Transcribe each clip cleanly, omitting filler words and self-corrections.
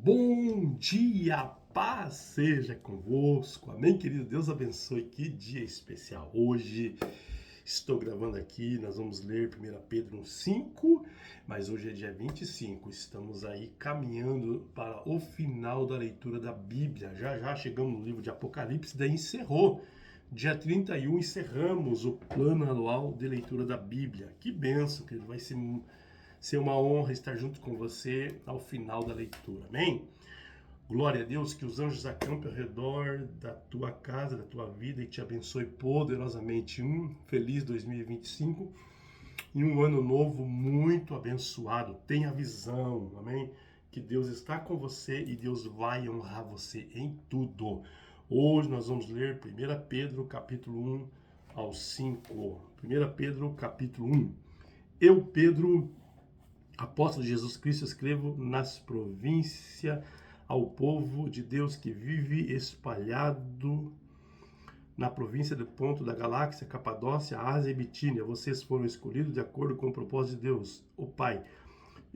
Bom dia, paz seja convosco. Amém, querido? Deus abençoe. Que dia especial. Hoje estou gravando aqui, nós vamos ler 1 Pedro 1:5, mas hoje é dia 25. Estamos aí caminhando para o final da leitura da Bíblia. Já chegamos no livro de Apocalipse, daí encerrou. Dia 31 encerramos o plano anual de leitura da Bíblia. Que bênção, querido. Vai ser uma honra estar junto com você ao final da leitura, amém? Glória a Deus, que os anjos acampem ao redor da tua casa, da tua vida e te abençoe poderosamente. Um feliz 2025 e um ano novo muito abençoado. Tenha visão, amém? Que Deus está com você e Deus vai honrar você em tudo. Hoje nós vamos ler 1 Pedro capítulo 1 ao 5. 1 Pedro capítulo 1. Eu, Pedro, apóstolo de Jesus Cristo, escrevo nas províncias ao povo de Deus que vive espalhado na província do Ponto, da Galáxia, Capadócia, Ásia e Bitínia. Vocês foram escolhidos de acordo com o propósito de Deus, o Pai.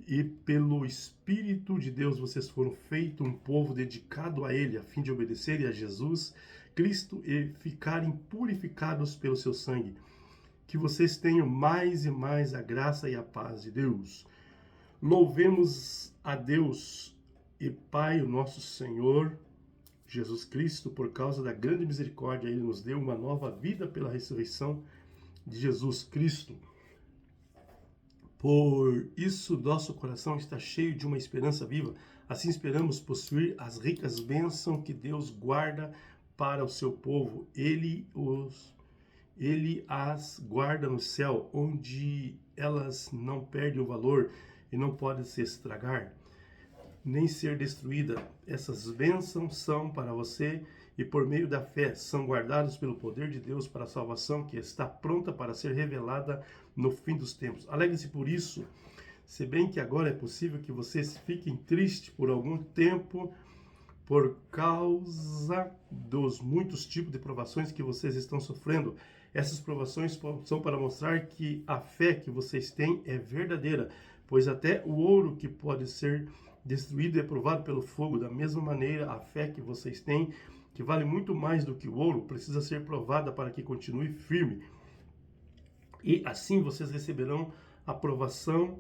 E pelo Espírito de Deus vocês foram feitos um povo dedicado a Ele, a fim de obedecerem a Jesus Cristo e ficarem purificados pelo seu sangue. Que vocês tenham mais e mais a graça e a paz de Deus. Louvemos a Deus e Pai, o nosso Senhor Jesus Cristo, por causa da grande misericórdia. Ele nos deu uma nova vida pela ressurreição de Jesus Cristo. Por isso, nosso coração está cheio de uma esperança viva. Assim esperamos possuir as ricas bênçãos que Deus guarda para o seu povo. Ele as guarda no céu, onde elas não perdem o valor e não podem se estragar, nem ser destruída. Essas bênçãos são para você e por meio da fé são guardados pelo poder de Deus para a salvação que está pronta para ser revelada no fim dos tempos. Alegre-se por isso, se bem que agora é possível que vocês fiquem tristes por algum tempo por causa dos muitos tipos de provações que vocês estão sofrendo. Essas provações são para mostrar que a fé que vocês têm é verdadeira, pois até o ouro que pode ser destruído é provado pelo fogo. Da mesma maneira, a fé que vocês têm, que vale muito mais do que o ouro, precisa ser provada para que continue firme. E assim vocês receberão aprovação,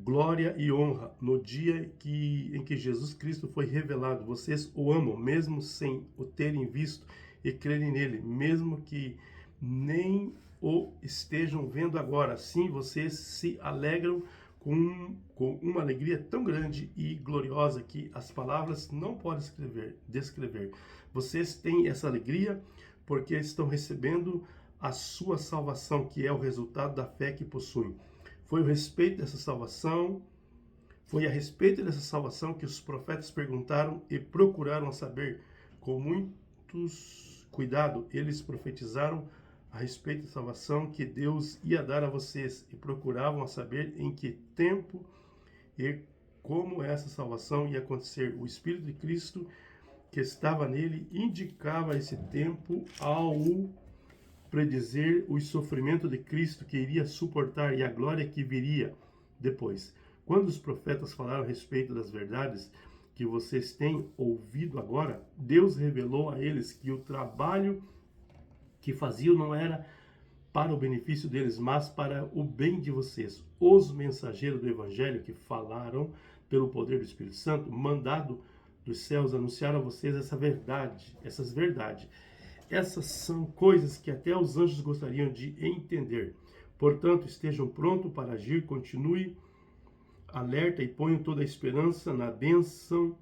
glória e honra no dia em que Jesus Cristo foi revelado. Vocês o amam, mesmo sem o terem visto, e crerem nele, mesmo que nem o estejam vendo agora. Assim vocês se alegram com uma alegria tão grande e gloriosa que as palavras não podem descrever. Vocês têm essa alegria porque estão recebendo a sua salvação, que é o resultado da fé que possuem. Foi a respeito dessa salvação que os profetas perguntaram e procuraram saber. Com muitos cuidado, eles profetizaram a respeito da salvação que Deus ia dar a vocês e procuravam saber em que tempo e como essa salvação ia acontecer. O Espírito de Cristo que estava nele indicava esse tempo ao predizer o sofrimento de Cristo que iria suportar e a glória que viria depois. Quando os profetas falaram a respeito das verdades que vocês têm ouvido agora, Deus revelou a eles que o trabalho que faziam não era para o benefício deles, mas para o bem de vocês. Os mensageiros do Evangelho que falaram pelo poder do Espírito Santo, mandado dos céus, anunciaram a vocês essas verdades. Essas são coisas que até os anjos gostariam de entender. Portanto, estejam prontos para agir, continue alerta e ponham toda a esperança na bênção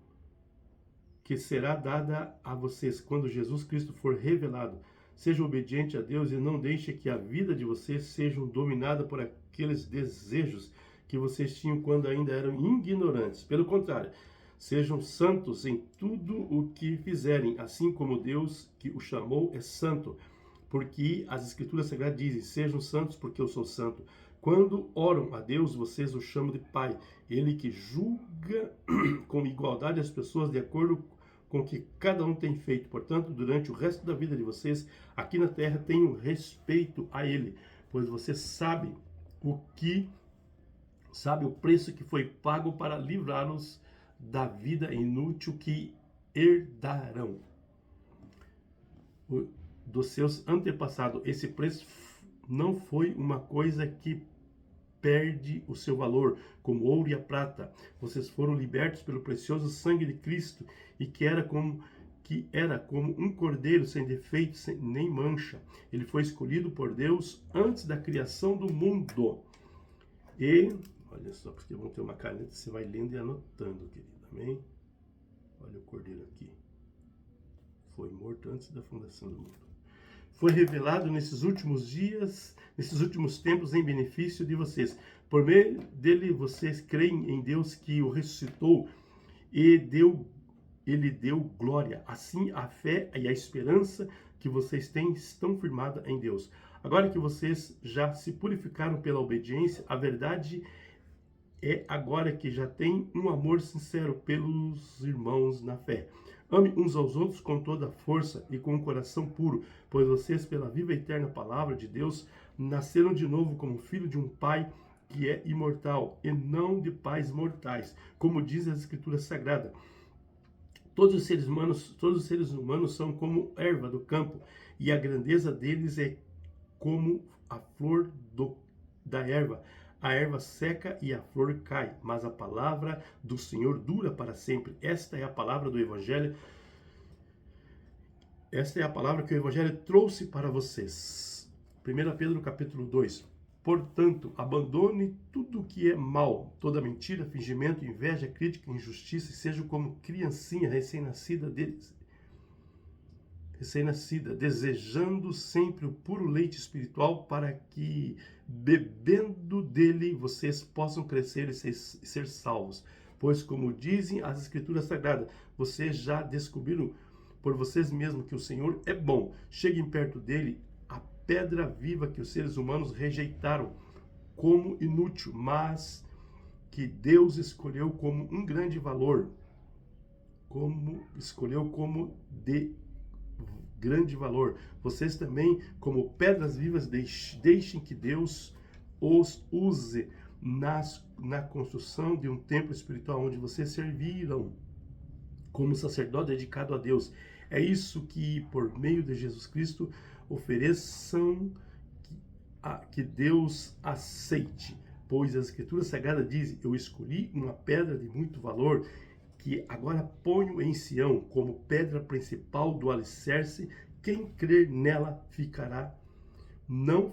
que será dada a vocês quando Jesus Cristo for revelado. Sejam obedientes a Deus e não deixem que a vida de vocês seja dominada por aqueles desejos que vocês tinham quando ainda eram ignorantes. Pelo contrário, sejam santos em tudo o que fizerem, assim como Deus que o chamou é santo. Porque as Escrituras Sagradas dizem, sejam santos porque eu sou santo. Quando oram a Deus, vocês o chamam de Pai. Ele que julga com igualdade as pessoas de acordo com o que cada um tem feito. Portanto, durante o resto da vida de vocês, aqui na terra, tenham respeito a Ele, pois você sabe o preço que foi pago para livrá-los da vida inútil que herdarão dos seus antepassados. Esse preço não foi uma coisa que perde o seu valor, como ouro e a prata. Vocês foram libertos pelo precioso sangue de Cristo, e que era como um cordeiro sem defeito, nem mancha. Ele foi escolhido por Deus antes da criação do mundo. E, olha só, porque vão ter uma caneta, você vai lendo e anotando, querido, amém? Olha o cordeiro aqui. Foi morto antes da fundação do mundo. Foi revelado nesses últimos dias, nesses últimos tempos, em benefício de vocês. Por meio dele, vocês creem em Deus que o ressuscitou e ele deu glória. Assim, a fé e a esperança que vocês têm estão firmadas em Deus. Agora que vocês já se purificaram pela obediência, a verdade é agora que já tem um amor sincero pelos irmãos na fé. Ame uns aos outros com toda a força e com um coração puro, pois vocês, pela viva e eterna palavra de Deus, nasceram de novo como filho de um Pai que é imortal e não de pais mortais, como diz a Escritura Sagrada. Todos os seres humanos são como erva do campo, e a grandeza deles é como a flor da erva. A erva seca e a flor cai, mas a palavra do Senhor dura para sempre. Esta é a palavra do Evangelho. Esta é a palavra que o Evangelho trouxe para vocês. 1 Pedro capítulo 2. Portanto, abandone tudo que é mal, toda mentira, fingimento, inveja, crítica, injustiça, e seja como criancinha recém-nascida, desejando sempre o puro leite espiritual, para que, bebendo dele, vocês possam crescer e ser salvos. Pois, como dizem as Escrituras Sagradas, vocês já descobriram por vocês mesmos que o Senhor é bom. Cheguem perto dele, a pedra viva que os seres humanos rejeitaram como inútil, mas que Deus escolheu como um grande valor, de grande valor. Vocês também, como pedras vivas, deixem que Deus os use na construção de um templo espiritual, onde vocês servirão como sacerdote dedicado a Deus. É isso que, por meio de Jesus Cristo, ofereçam que Deus aceite. Pois a Escritura Sagrada diz: eu escolhi uma pedra de muito valor, que agora ponho em Sião como pedra principal do alicerce. Quem crer nela não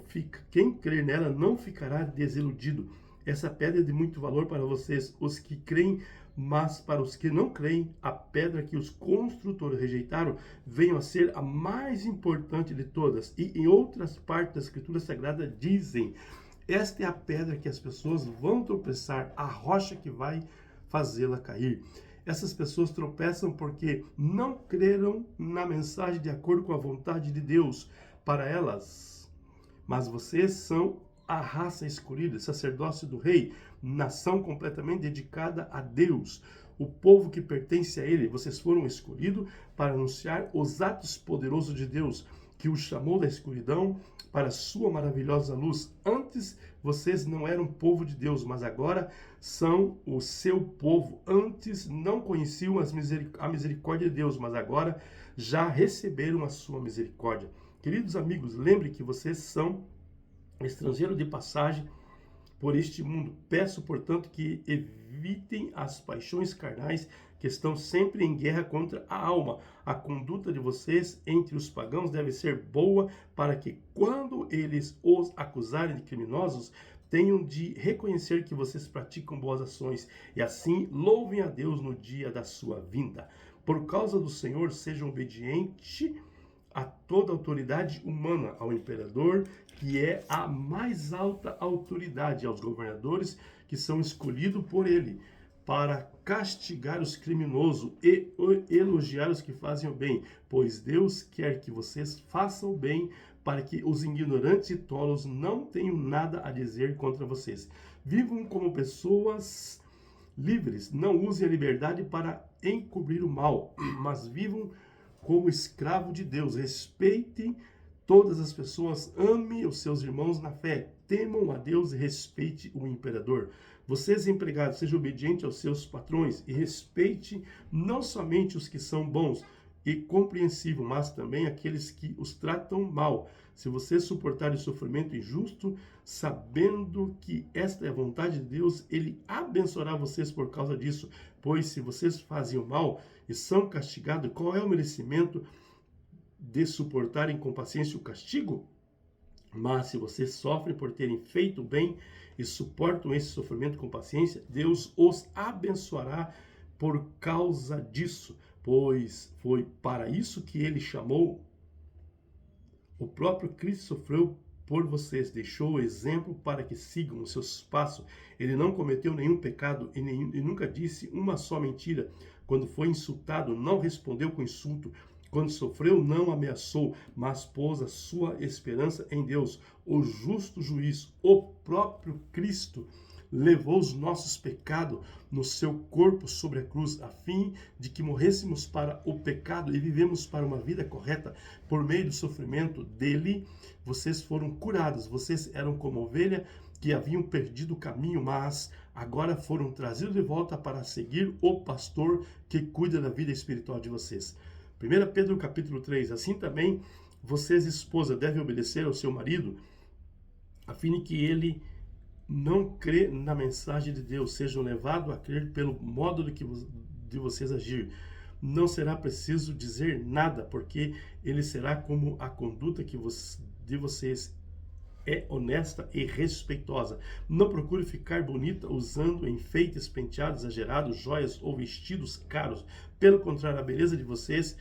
ficará desiludido. Essa pedra é de muito valor para vocês, os que creem, mas para os que não creem, a pedra que os construtores rejeitaram veio a ser a mais importante de todas. E em outras partes da Escritura Sagrada dizem: esta é a pedra que as pessoas vão tropeçar, a rocha que vai fazê-la cair. Essas pessoas tropeçam porque não creram na mensagem de acordo com a vontade de Deus para elas. Mas vocês são a raça escolhida, sacerdócio do rei, nação completamente dedicada a Deus, o povo que pertence a ele. Vocês foram escolhidos para anunciar os atos poderosos de Deus, que os chamou da escuridão para a sua maravilhosa luz. Antes vocês não eram povo de Deus, mas agora são o seu povo. Antes não conheciam a misericórdia de Deus, mas agora já receberam a sua misericórdia. Queridos amigos, lembre que vocês são estrangeiros de passagem por este mundo. Peço, portanto, que evitem as paixões carnais que estão sempre em guerra contra a alma. A conduta de vocês entre os pagãos deve ser boa, para que, quando eles os acusarem de criminosos, tenham de reconhecer que vocês praticam boas ações, e assim louvem a Deus no dia da sua vinda. Por causa do Senhor, sejam obedientes a toda autoridade humana, ao imperador, que é a mais alta autoridade, aos governadores que são escolhidos por ele, para castigar os criminosos e elogiar os que fazem o bem, pois Deus quer que vocês façam o bem, para que os ignorantes e tolos não tenham nada a dizer contra vocês. Vivam como pessoas livres, não usem a liberdade para encobrir o mal, mas vivam como escravo de Deus. Respeitem todas as pessoas, ame os seus irmãos na fé, temam a Deus e respeite o imperador. Vocês, empregados, sejam obedientes aos seus patrões e respeite não somente os que são bons e compreensíveis, mas também aqueles que os tratam mal. Se vocês suportarem sofrimento injusto, sabendo que esta é a vontade de Deus, Ele abençoará vocês por causa disso. Pois se vocês fazem o mal e são castigados, qual é o merecimento de suportarem com paciência o castigo? Mas se vocês sofrem por terem feito o bem e suportam esse sofrimento com paciência, Deus os abençoará por causa disso, pois foi para isso que ele chamou. O próprio Cristo sofreu por vocês, deixou o exemplo para que sigam os seus passos. Ele não cometeu nenhum pecado e nunca disse uma só mentira. Quando foi insultado, não respondeu com insulto. Quando sofreu, não ameaçou, mas pôs a sua esperança em Deus, o justo juiz. O próprio Cristo levou os nossos pecados no seu corpo sobre a cruz, a fim de que morrêssemos para o pecado e vivemos para uma vida correta. Por meio do sofrimento dele, vocês foram curados. Vocês eram como ovelha que haviam perdido o caminho, mas agora foram trazidos de volta para seguir o pastor que cuida da vida espiritual de vocês. 1 Pedro capítulo 3, assim também vocês, esposa, devem obedecer ao seu marido, a fim de que ele não crê na mensagem de Deus, sejam levados a crer pelo modo de vocês agir. Não será preciso dizer nada, porque ele será como a conduta de vocês é honesta e respeitosa. Não procure ficar bonita usando enfeites, penteados exagerados, joias ou vestidos caros. Pelo contrário, a beleza de vocês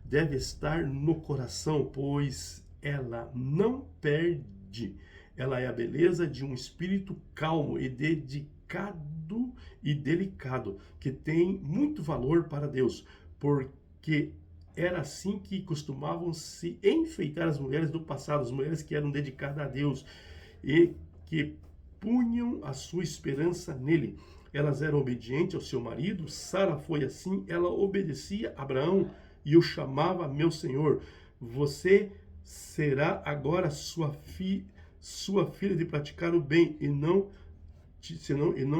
deve estar no coração, pois ela não perde. Ela é a beleza de um espírito calmo e dedicado e delicado, que tem muito valor para Deus, porque era assim que costumavam se enfeitar as mulheres do passado, as mulheres que eram dedicadas a Deus e que punham a sua esperança nele. Elas eram obedientes ao seu marido. Sara foi assim, ela obedecia a Abraão e o chamava meu senhor. Você será agora sua filha de praticar o bem e não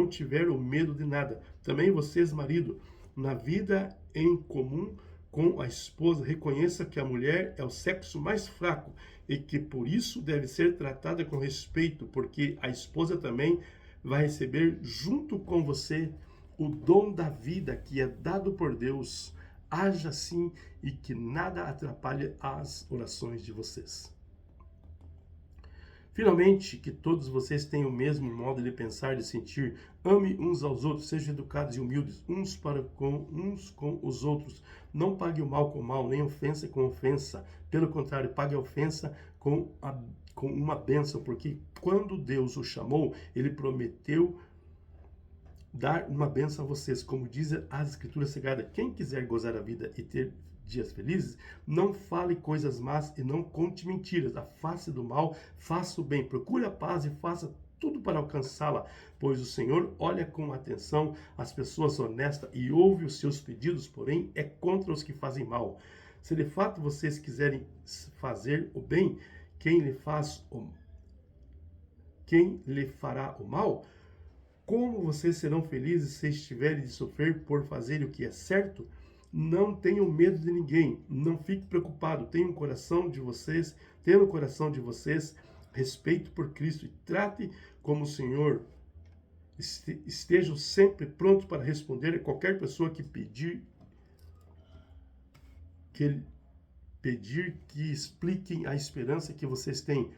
tiver o medo de nada. Também vocês, marido, na vida em comum com a esposa, reconheça que a mulher é o sexo mais fraco e que por isso deve ser tratada com respeito, porque a esposa também vai receber junto com você o dom da vida que é dado por Deus. Haja assim e que nada atrapalhe as orações de vocês. Finalmente, que todos vocês tenham o mesmo modo de pensar, de sentir. Ame uns aos outros, sejam educados e humildes uns com os outros. Não pague o mal com o mal, nem ofensa com ofensa. Pelo contrário, pague a ofensa com uma bênção, porque quando Deus o chamou, ele prometeu dar uma bênção a vocês. Como diz as Escrituras Sagradas, quem quiser gozar a vida e ter dias felizes, não fale coisas más e não conte mentiras. Afaste do mal, faça o bem, procure a paz e faça tudo para alcançá-la, pois o Senhor olha com atenção as pessoas honestas e ouve os seus pedidos, porém é contra os que fazem mal. Se de fato vocês quiserem fazer o bem, quem lhe fará o mal? Como vocês serão felizes se estiverem de sofrer por fazer o que é certo? Não tenham medo de ninguém, não fique preocupado, tenha no coração de vocês respeito por Cristo e trate como o Senhor. Estejam sempre prontos para responder a qualquer pessoa que pedir que expliquem a esperança que vocês têm.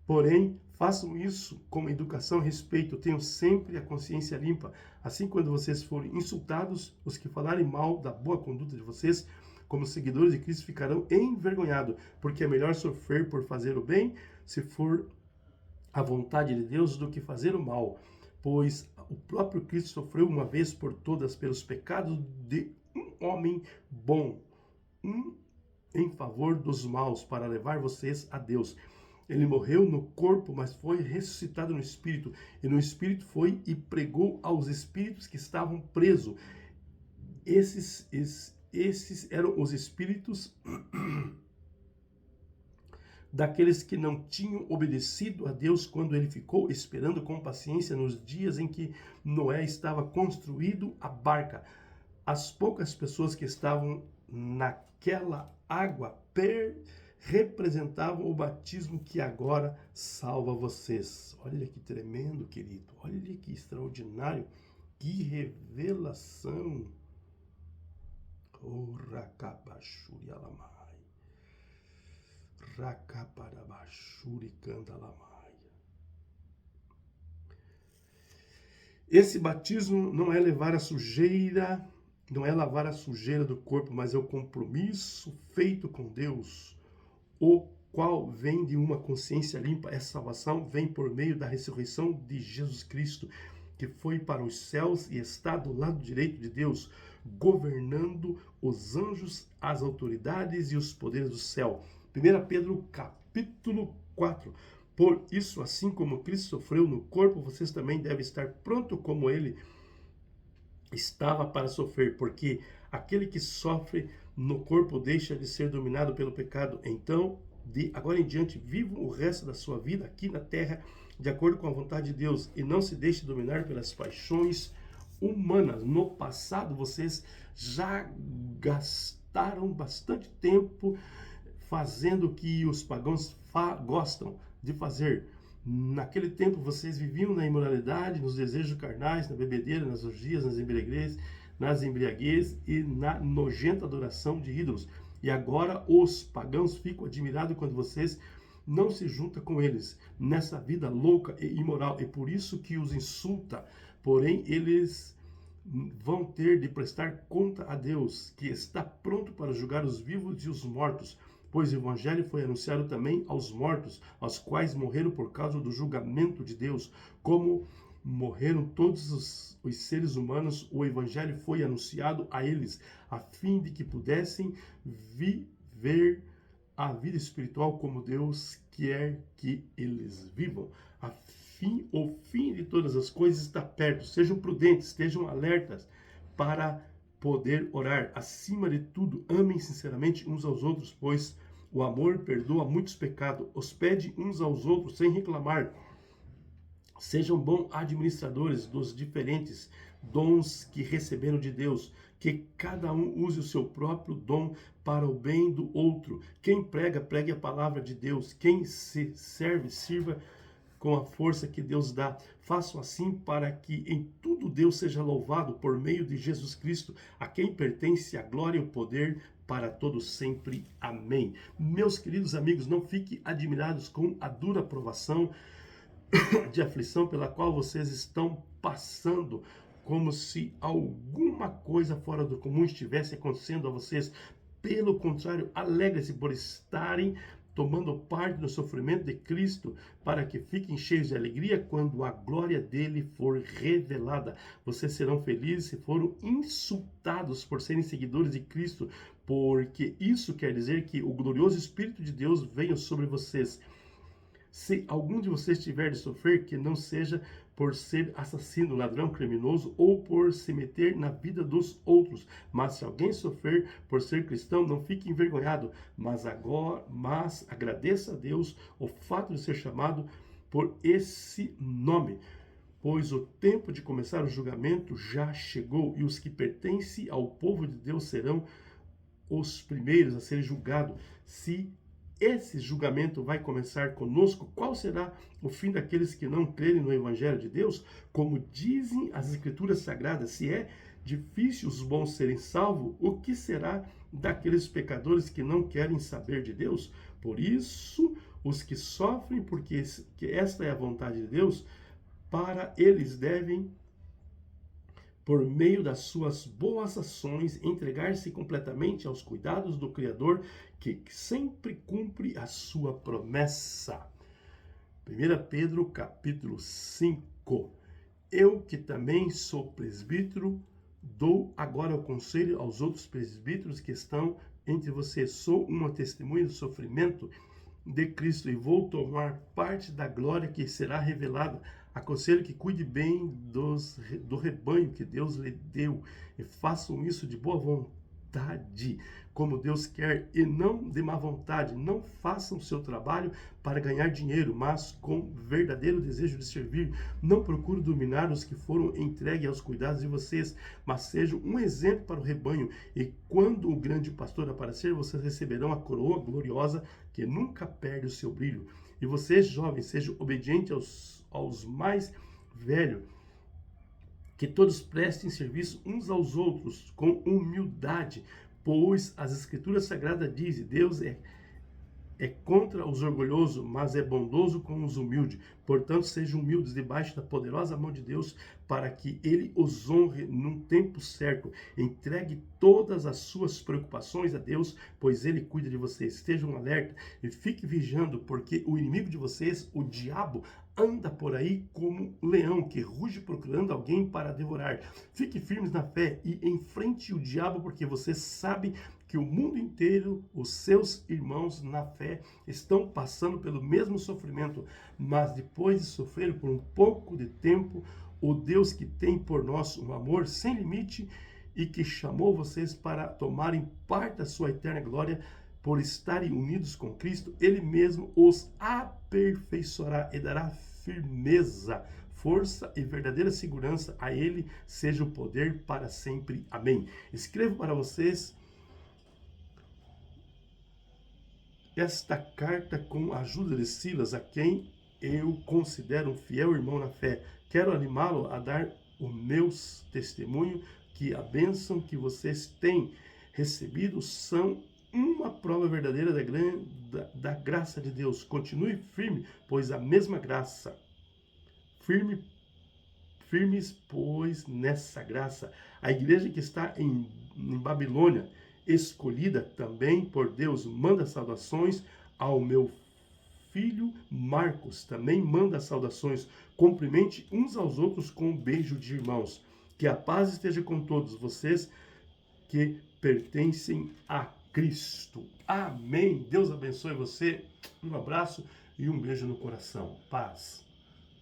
Porém, façam isso com educação e respeito. Tenham sempre a consciência limpa. Assim, quando vocês forem insultados, os que falarem mal da boa conduta de vocês, como seguidores de Cristo, ficarão envergonhados, porque é melhor sofrer por fazer o bem, se for a vontade de Deus, do que fazer o mal. Pois o próprio Cristo sofreu uma vez por todas pelos pecados de um homem bom, em favor dos maus, para levar vocês a Deus. Ele morreu no corpo, mas foi ressuscitado no espírito. E no espírito foi e pregou aos espíritos que estavam presos. Esses eram os espíritos daqueles que não tinham obedecido a Deus quando ele ficou esperando com paciência nos dias em que Noé estava construindo a barca. As poucas pessoas que estavam naquela água representavam o batismo que agora salva vocês. Olha que tremendo, querido. Olha que extraordinário. Que revelação. Oh, Rakabashuri Alamai. Rakaparabashuri Kandalamai. Esse batismo não é levar a sujeira, não é lavar a sujeira do corpo, mas é o compromisso feito com Deus, o qual vem de uma consciência limpa. Essa salvação vem por meio da ressurreição de Jesus Cristo, que foi para os céus e está do lado direito de Deus, governando os anjos, as autoridades e os poderes do céu. 1 Pedro capítulo 4. Por isso, assim como Cristo sofreu no corpo, vocês também devem estar pronto como ele estava para sofrer, porque aquele que sofre no corpo deixa de ser dominado pelo pecado. Então, de agora em diante, vivam o resto da sua vida aqui na terra, de acordo com a vontade de Deus, e não se deixe dominar pelas paixões humanas. No passado, vocês já gastaram bastante tempo fazendo o que os pagãos gostam de fazer. Naquele tempo vocês viviam na imoralidade, nos desejos carnais, na bebedeira, nas orgias, nas embriaguez e na nojenta adoração de ídolos. E agora os pagãos ficam admirados quando vocês não se juntam com eles nessa vida louca e imoral, e por isso que os insulta. Porém, eles vão ter de prestar conta a Deus, que está pronto para julgar os vivos e os mortos. Pois o evangelho foi anunciado também aos mortos, aos quais morreram por causa do julgamento de Deus. Como morreram todos os seres humanos, o evangelho foi anunciado a eles, a fim de que pudessem viver a vida espiritual como Deus quer que eles vivam. O fim de todas as coisas está perto. Sejam prudentes, estejam alertas para poder orar. Acima de tudo, amem sinceramente uns aos outros, pois o amor perdoa muitos pecados. Hospede uns aos outros sem reclamar. Sejam bons administradores dos diferentes dons que receberam de Deus. Que cada um use o seu próprio dom para o bem do outro. Quem prega, pregue a palavra de Deus. Quem se serve, sirva com a força que Deus dá. Façam assim para que em tudo Deus seja louvado por meio de Jesus Cristo, a quem pertence a glória e o poder para todos sempre. Amém. Meus queridos amigos, não fiquem admirados com a dura provação de aflição pela qual vocês estão passando, como se alguma coisa fora do comum estivesse acontecendo a vocês. Pelo contrário, alegre-se por estarem tomando parte no sofrimento de Cristo, para que fiquem cheios de alegria quando a glória dele for revelada. Vocês serão felizes se forem insultados por serem seguidores de Cristo, porque isso quer dizer que o glorioso Espírito de Deus venha sobre vocês. Se algum de vocês tiver de sofrer, que não seja por ser assassino, ladrão, criminoso ou por se meter na vida dos outros. Mas se alguém sofrer por ser cristão, não fique envergonhado, mas agradeça a Deus o fato de ser chamado por esse nome. Pois o tempo de começar o julgamento já chegou, e os que pertencem ao povo de Deus serão os primeiros a serem julgados. Se esse julgamento vai começar conosco, qual será o fim daqueles que não crerem no Evangelho de Deus? Como dizem as Escrituras Sagradas, se é difícil os bons serem salvos, o que será daqueles pecadores que não querem saber de Deus? Por isso, os que sofrem, porque esta é a vontade de Deus, para eles devem, por meio das suas boas ações, entregar-se completamente aos cuidados do Criador, que sempre cumpre a sua promessa. 1 Pedro capítulo 5. Eu, que também sou presbítero, dou agora o conselho aos outros presbíteros que estão entre vocês. Sou uma testemunha do sofrimento de Cristo e vou tomar parte da glória que será revelada. Aconselho que cuide bem do rebanho que Deus lhe deu, e façam isso de boa vontade, vontade, como Deus quer, e não de má vontade. Não façam o seu trabalho para ganhar dinheiro, mas com verdadeiro desejo de servir. Não procure dominar os que foram entregues aos cuidados de vocês, mas sejam um exemplo para o rebanho. E quando o grande pastor aparecer, vocês receberão a coroa gloriosa que nunca perde o seu brilho. E vocês, jovens, sejam obedientes aos mais velhos, que todos prestem serviço uns aos outros com humildade, pois as Escrituras Sagradas dizem: Deus é contra os orgulhosos, mas é bondoso com os humildes. Portanto, sejam humildes debaixo da poderosa mão de Deus, para que Ele os honre num tempo certo. Entregue todas as suas preocupações a Deus, pois Ele cuida de vocês. Estejam alerta e fiquem vigiando, porque o inimigo de vocês, o diabo, anda por aí como um leão que ruge procurando alguém para devorar. Fiquem firmes na fé e enfrente o diabo, porque você sabe que o mundo inteiro, os seus irmãos na fé, estão passando pelo mesmo sofrimento, mas depois de sofrer por um pouco de tempo, o Deus que tem por nós um amor sem limite e que chamou vocês para tomarem parte da sua eterna glória, por estarem unidos com Cristo, Ele mesmo os aperfeiçoará e dará firmeza, força e verdadeira segurança. A Ele seja o poder para sempre. Amém. Escrevo para vocês esta carta com a ajuda de Silas, a quem eu considero um fiel irmão na fé. Quero animá-lo a dar o meu testemunho, que a bênção que vocês têm recebido são uma prova verdadeira da graça de Deus. Continue firme, pois a mesma graça. Firmes, pois, nessa graça. A igreja que está em Babilônia, escolhida também por Deus, manda saudações. Ao meu filho Marcos também manda saudações. Cumprimente uns aos outros com um beijo de irmãos. Que a paz esteja com todos vocês que pertencem a Cristo. Amém. Deus abençoe você. Um abraço e um beijo no coração. Paz.